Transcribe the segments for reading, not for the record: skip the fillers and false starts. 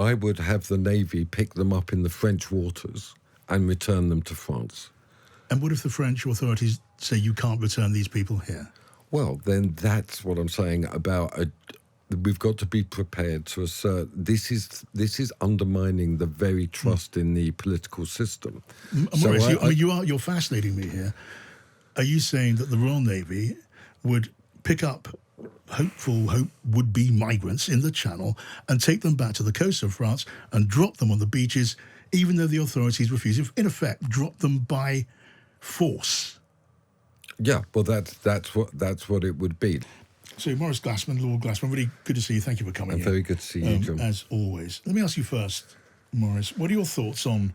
I would have the Navy pick them up in the French waters and return them to France. And what if the French authorities say you can't return these people here? Well, then that's what I'm saying about we've got to be prepared to assert this is undermining the very trust in the political system. Maurice, you're fascinating me here. Are you saying that the Royal Navy would pick up would-be migrants in the Channel and take them back to the coast of France and drop them on the beaches, even though the authorities refuse? In effect, drop them by force. Yeah, well, that's what it would be. So, Maurice Glasman, Lord Gasman, really good to see you. Thank you for coming in. Very good to see you, John. As always. Let me ask you first, Maurice, what are your thoughts on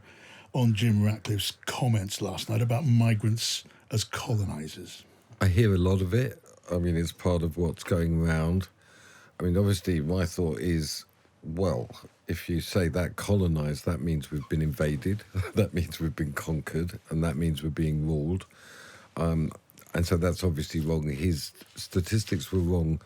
Jim Ratcliffe's comments last night about migrants as colonisers? I hear a lot of it. I mean, it's part of what's going around. I mean, obviously, my thought is, well, if you say that colonised, that means we've been invaded, that means we've been conquered, and that means we're being ruled. And so that's obviously wrong. His statistics were wrong.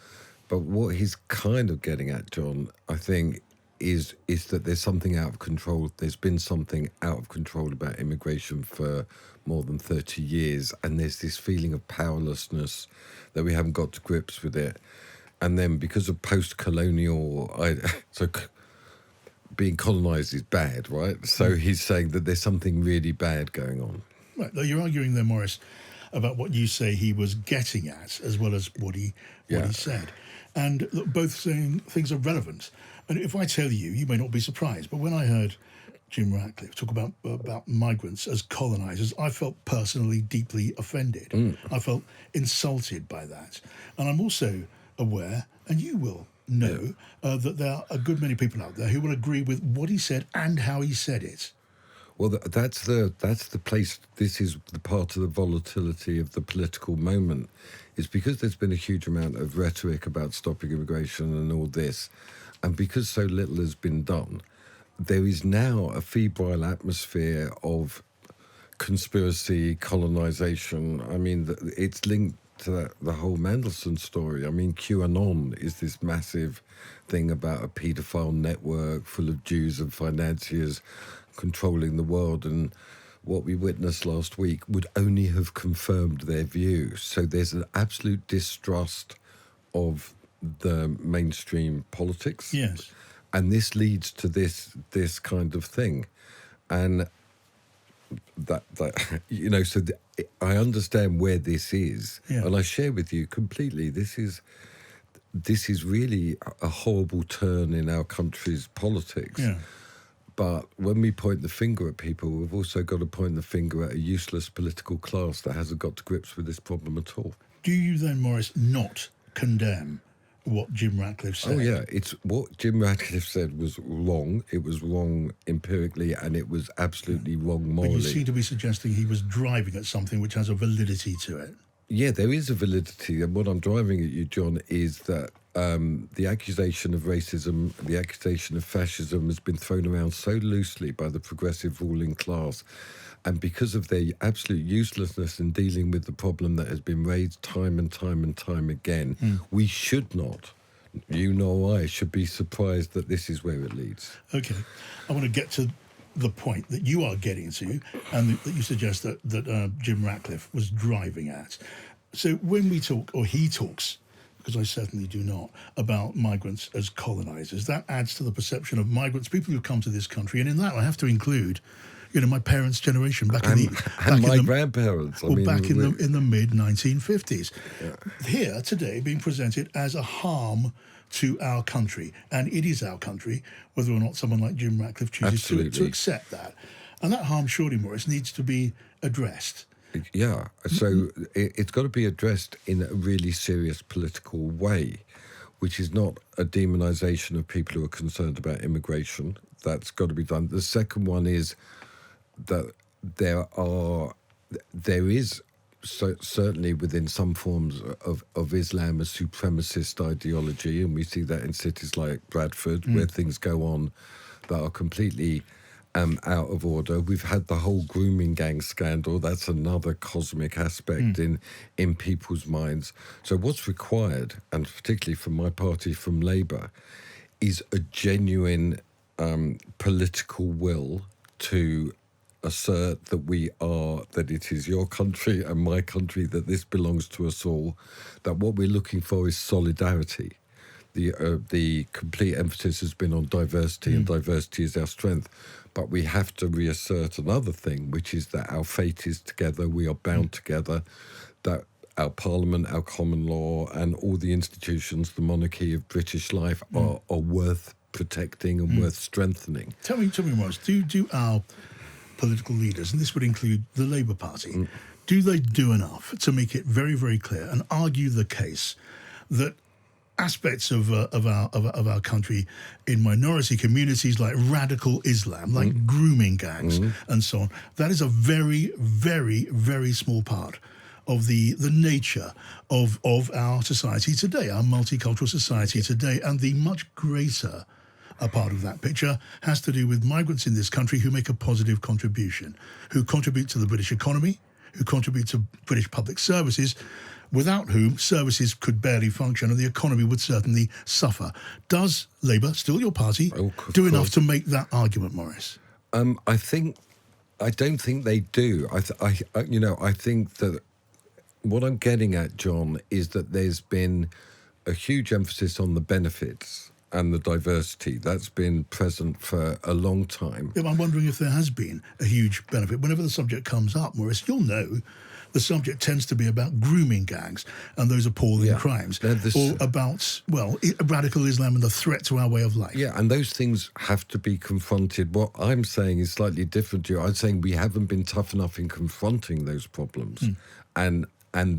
But what he's kind of getting at, John, I think, is that there's something out of control. There's been something out of control about immigration for more than 30 years. And there's this feeling of powerlessness that we haven't got to grips with it. And then because of post-colonial... being colonised is bad, right? So he's saying that there's something really bad going on. Right. Though you're arguing there, Maurice, about what you say he was getting at, as well as what he said. And look, both saying things are relevant. And if I tell you, you may not be surprised, but when I heard Jim Ratcliffe talk about migrants as colonisers, I felt personally deeply offended. I felt insulted by that. And I'm also aware, and you will know, that there are a good many people out there who will agree with what he said and how he said it. Well, that's the place. This is the part of the volatility of the political moment. It's because there's been a huge amount of rhetoric about stopping immigration and all this, and because so little has been done, there is now a febrile atmosphere of conspiracy, colonisation. I mean, it's linked to the whole Mandelson story. I mean, QAnon is this massive thing about a paedophile network full of Jews and financiers controlling the world, and what we witnessed last week would only have confirmed their view. So there's an absolute distrust of the mainstream politics. Yes. And this leads to this kind of thing. And that so I understand where this is, and I share with you completely. This is really a horrible turn in our country's politics. Yeah. But when we point the finger at people, we've also got to point the finger at a useless political class that hasn't got to grips with this problem at all. Do you then, Maurice, not condemn what Jim Ratcliffe said? Oh, yeah. It's what Jim Ratcliffe said was wrong. It was wrong empirically, and it was absolutely wrong morally. But you seem to be suggesting he was driving at something which has a validity to it. Yeah, there is a validity. And what I'm driving at you, John, is that the accusation of racism, the accusation of fascism has been thrown around so loosely by the progressive ruling class. And because of their absolute uselessness in dealing with the problem that has been raised time and time and time again, we should not, you nor I, should be surprised that this is where it leads. Okay. I want to get to the point that you are getting to, and that you suggest that Jim Ratcliffe was driving at. So when we talk, or he talks, because I certainly do not, about migrants as colonisers, that adds to the perception of migrants, people who come to this country, and in that I have to include, my parents' generation back in the grandparents. Back in the mid 1950s. Yeah. Here today, being presented as a harm to our country, and it is our country, whether or not someone like Jim Ratcliffe chooses to accept that, and that harm, surely, Maurice, needs to be addressed. Yeah, so it's got to be addressed in a really serious political way, which is not a demonisation of people who are concerned about immigration. That's got to be done. The second one is that there is certainly within some forms of Islam a supremacist ideology, and we see that in cities like Bradford, where things go on that are completely out of order. We've had the whole grooming gang scandal. That's another cosmic aspect in people's minds. So what's required, and particularly from my party, from Labour, is a genuine political will to assert that it is your country and my country, that this belongs to us all, that what we're looking for is solidarity. The complete emphasis has been on diversity, and diversity is our strength. But we have to reassert another thing, which is that our fate is together, we are bound together, that our parliament, our common law, and all the institutions, the monarchy of British life are worth protecting and worth strengthening. Tell me, Morris, do our political leaders, and this would include the Labour Party, do they do enough to make it very, very clear and argue the case that aspects of our country in minority communities like radical Islam, like grooming gangs and so on, that is a very, very, very small part of the nature of our society today, our multicultural society today, and the much greater a part of that picture has to do with migrants in this country who make a positive contribution, who contribute to the British economy, who contribute to British public services, without whom services could barely function and the economy would certainly suffer. Does Labour, still your party, do enough to make that argument, Morris? I don't think they do. I think that what I'm getting at, John, is that there's been a huge emphasis on the benefits and the diversity. That's been present for a long time. Yeah, I'm wondering if there has been a huge benefit. Whenever the subject comes up, Morris, you'll know the subject tends to be about grooming gangs and those appalling crimes, or about, radical Islam and the threat to our way of life. Yeah, and those things have to be confronted. What I'm saying is slightly different to you. I'm saying we haven't been tough enough in confronting those problems. And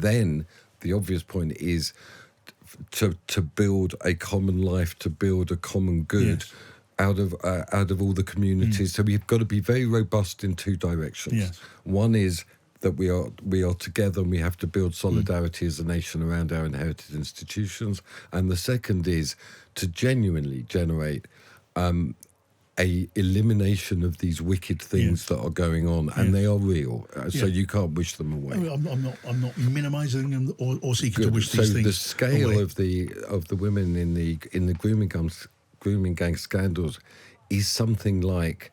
then the obvious point is to build a common life, to build a common good out of all the communities. So we've got to be very robust in two directions. Yes. One is that we are together and we have to build solidarity as a nation around our inherited institutions. And the second is to genuinely generate a elimination of these wicked things that are going on, and they are real. So you can't wish them away. I'm not minimising them or seeking to wish these things the scale away. of the women in the grooming gang scandals is something like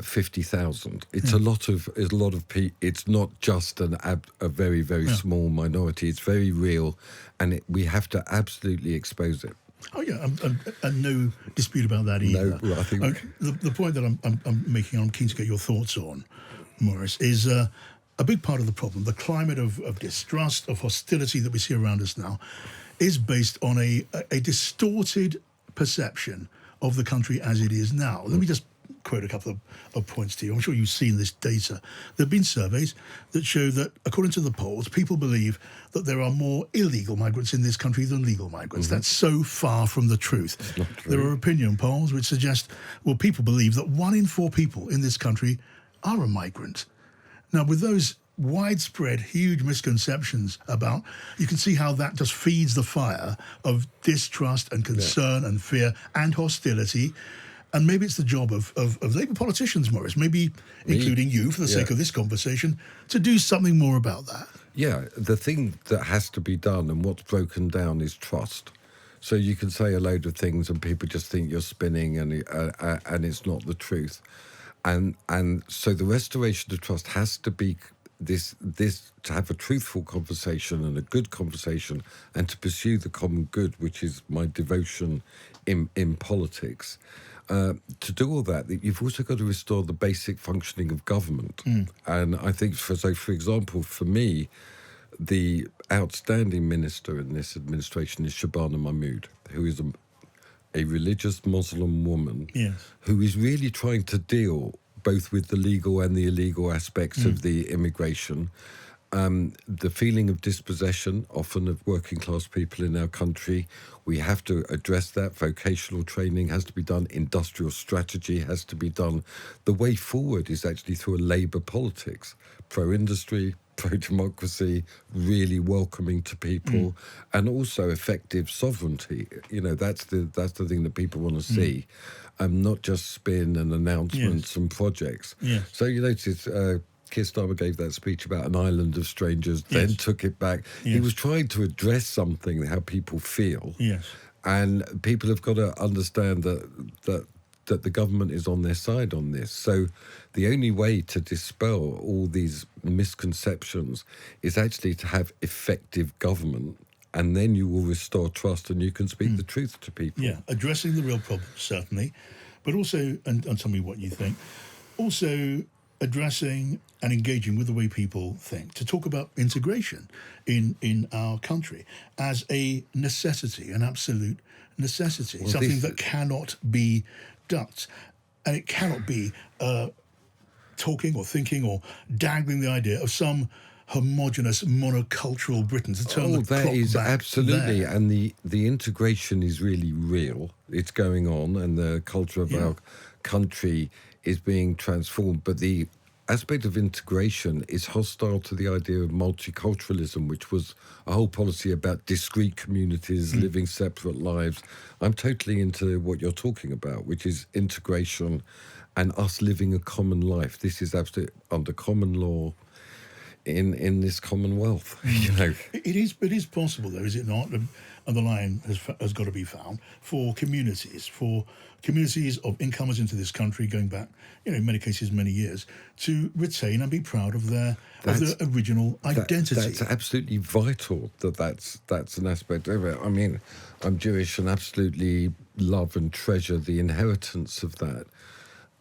50,000. It's a lot of people. It's not just a very, very small minority. It's very real, and we have to absolutely expose it. Oh yeah, and no dispute about that either. No, I think the point that I'm making, I'm keen to get your thoughts on, Morris, is a big part of the problem. The climate of distrust, of hostility that we see around us now, is based on a distorted perception of the country as it is now. Let me just quote a couple of points to you. I'm sure you've seen this data. There have been surveys that show that, according to the polls, people believe that there are more illegal migrants in this country than legal migrants. That's so far from the truth. It's not true. There are opinion polls which suggest, people believe that 1 in 4 people in this country are a migrant. Now, with those widespread, huge misconceptions about, you can see how that just feeds the fire of distrust and concern and fear and hostility. And maybe it's the job of Labour politicians, Morris, maybe including you for the sake of this conversation, to do something more about that. Yeah, the thing that has to be done and what's broken down is trust. So you can say a load of things and people just think you're spinning and it's not the truth. And so the restoration of trust has to be this to have a truthful conversation and a good conversation and to pursue the common good, which is my devotion in politics. To do all that, you've also got to restore the basic functioning of government. And I think, for example, for me, the outstanding minister in this administration is Shabana Mahmood, who is a religious Muslim woman who is really trying to deal both with the legal and the illegal aspects of the immigration. The feeling of dispossession, often of working class people in our country, we have to address that. Vocational training has to be done. Industrial strategy has to be done. The way forward is actually through a Labour politics, pro-industry, pro-democracy, really welcoming to people, and also effective sovereignty. That's the thing that people want to see, not just spin and announcements and projects. So you notice Keir Starmer gave that speech about an island of strangers, then took it back. He was trying to address something, how people feel. And people have got to understand that that the government is on their side on this. So the only way to dispel all these misconceptions is actually to have effective government, and then you will restore trust and you can speak the truth to people. Yeah, addressing the real problem, certainly, but also, and tell me what you think, also addressing and engaging with the way people think, to talk about integration in our country as a necessity, an absolute necessity, Well, something that cannot be ducked. And it cannot be talking or thinking or dangling the idea of some homogenous monocultural Britain to turn the that clock is back absolutely, there. and the integration is really real. It's going on, and the culture of our country is being transformed. But the aspect of integration is hostile to the idea of multiculturalism, which was a whole policy about discrete communities living separate lives. I'm totally into what you're talking about, which is integration and us living a common life. This is absolutely under common law in this commonwealth. You know, It is possible, though, is it not? And the line has got to be found for communities of incomers into this country going back, in many cases, many years, to retain and be proud of their original identity. That's absolutely vital. That's an aspect of it. I mean, I'm Jewish and absolutely love and treasure the inheritance of that.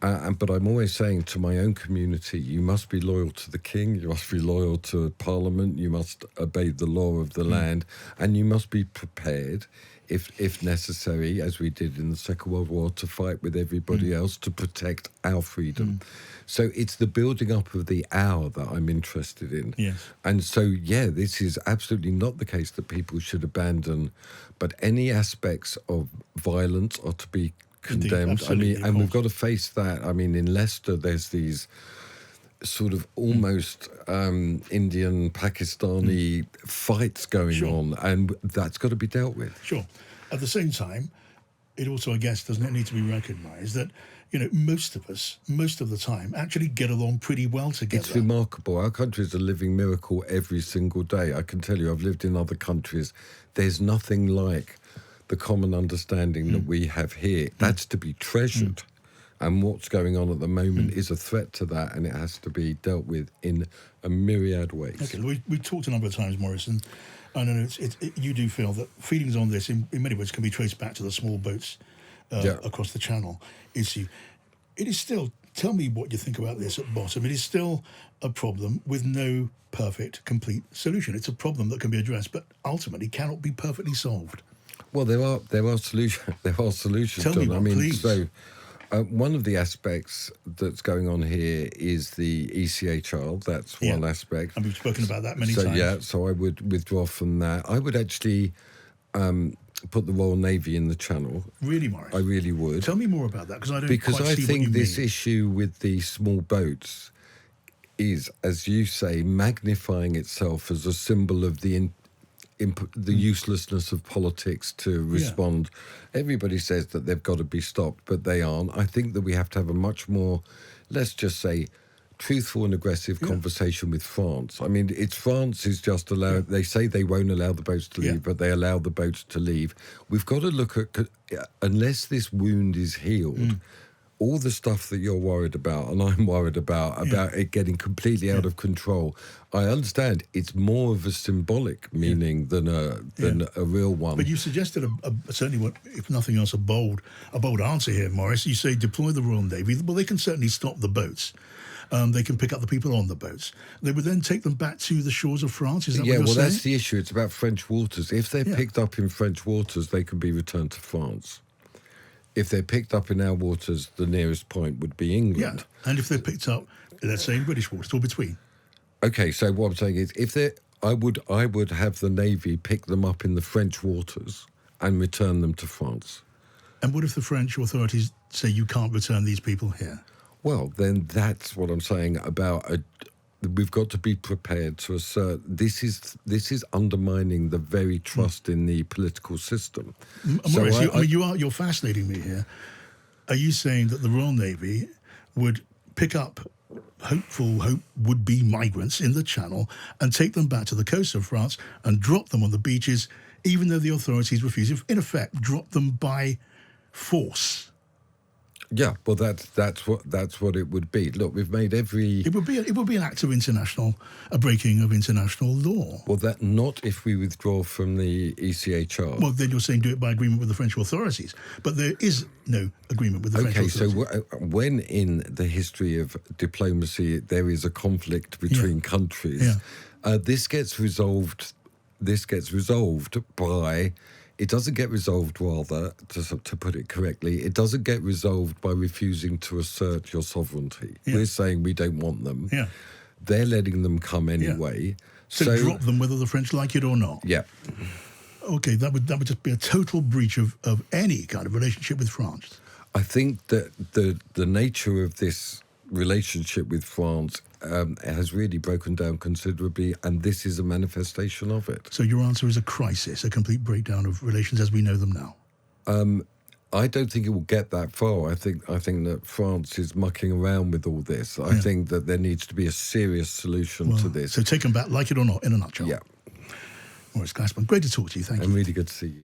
But I'm always saying to my own community, you must be loyal to the king, you must be loyal to Parliament, you must obey the law of the land, and you must be prepared, if necessary, as we did in the Second World War, to fight with everybody else to protect our freedom. So it's the building up of the hour that I'm interested in. Yes. And so, this is absolutely not the case that people should abandon, but any aspects of violence are to be condemned. Indeed, and we've got to face that. I mean, in Leicester, there's these sort of almost Indian, Pakistani fights going on, and that's got to be dealt with. Sure. At the same time, it also, I guess, doesn't it need to be recognised that, most of us, most of the time, actually get along pretty well together. It's remarkable. Our country is a living miracle every single day. I can tell you, I've lived in other countries. There's nothing like the common understanding that we have here. That's to be treasured. And what's going on at the moment is a threat to that, and it has to be dealt with in a myriad ways. Okay, we talked a number of times, Maurice, and I know you do feel that feelings on this, in many ways, can be traced back to the small boats across the Channel issue. It is still, tell me what you think about this at bottom, it is still a problem with no perfect, complete solution. It's a problem that can be addressed, but ultimately cannot be perfectly solved. Well, there are solutions. There are solutions. Tell me John. one, please. So one of the aspects that's going on here is the ECHR. That's one aspect, and we've spoken about that many times. So I would withdraw from that. I would actually put the Royal Navy in the Channel. Really, Maurice? I really would. Tell me more about that, because I don't because quite I see think what you this mean. issue with the small boats is, as you say, magnifying itself as a symbol of the uselessness of politics to respond. Everybody says that they've got to be stopped, but they aren't. I think that we have to have a much more, let's just say, truthful and aggressive conversation with France. I mean, France is just allowed, they say they won't allow the boats to leave, but they allow the boats to leave. We've got to look at, unless this wound is healed, all the stuff that you're worried about, and I'm worried about it getting completely out of control, I understand it's more of a symbolic meaning than a real one. But you suggested certainly, if nothing else, a bold answer here, Maurice. You say deploy the Royal Navy. Well, they can certainly stop the boats. They can pick up the people on the boats. They would then take them back to the shores of France. Is that what you're saying? That's the issue. It's about French waters. If they're picked up in French waters, they can be returned to France. If they're picked up in our waters, the nearest point would be England. Yeah, and if they're picked up, let's say in British waters, or between. Okay, so what I'm saying is, I would have the Navy pick them up in the French waters and return them to France. And what if the French authorities say you can't return these people here? Well, then that's what I'm saying about we've got to be prepared to assert this is undermining the very trust in the political system. Maurice, you're fascinating me here. Are you saying that the Royal Navy would pick up would-be migrants in the Channel and take them back to the coast of France and drop them on the beaches, even though the authorities refuse? In effect, drop them by force. Yeah, well, that's what it would be. Look, we've made every. It would be an act of a breaking of international law. Well, that not if we withdraw from the ECHR. Well, then you're saying do it by agreement with the French authorities, but there is no agreement with the French authorities. Okay, so when in the history of diplomacy there is a conflict between countries, this gets resolved. This gets resolved by. It doesn't get resolved, rather, to put it correctly, it doesn't get resolved by refusing to assert your sovereignty. Yeah. We're saying we don't want them. Yeah. They're letting them come anyway. Yeah. So drop them whether the French like it or not. Yeah. Okay, that would just be a total breach of any kind of relationship with France. I think that the nature of this relationship with France has really broken down considerably, and this is a manifestation of it. So your answer is a crisis, a complete breakdown of relations as we know them now. I don't think it will get that far. I think that France is mucking around with all this. I think that there needs to be a serious solution to this. So take them back, like it or not, in a nutshell. Yeah. Lord Gasman, great to talk to you. Thank you. And really good to see you.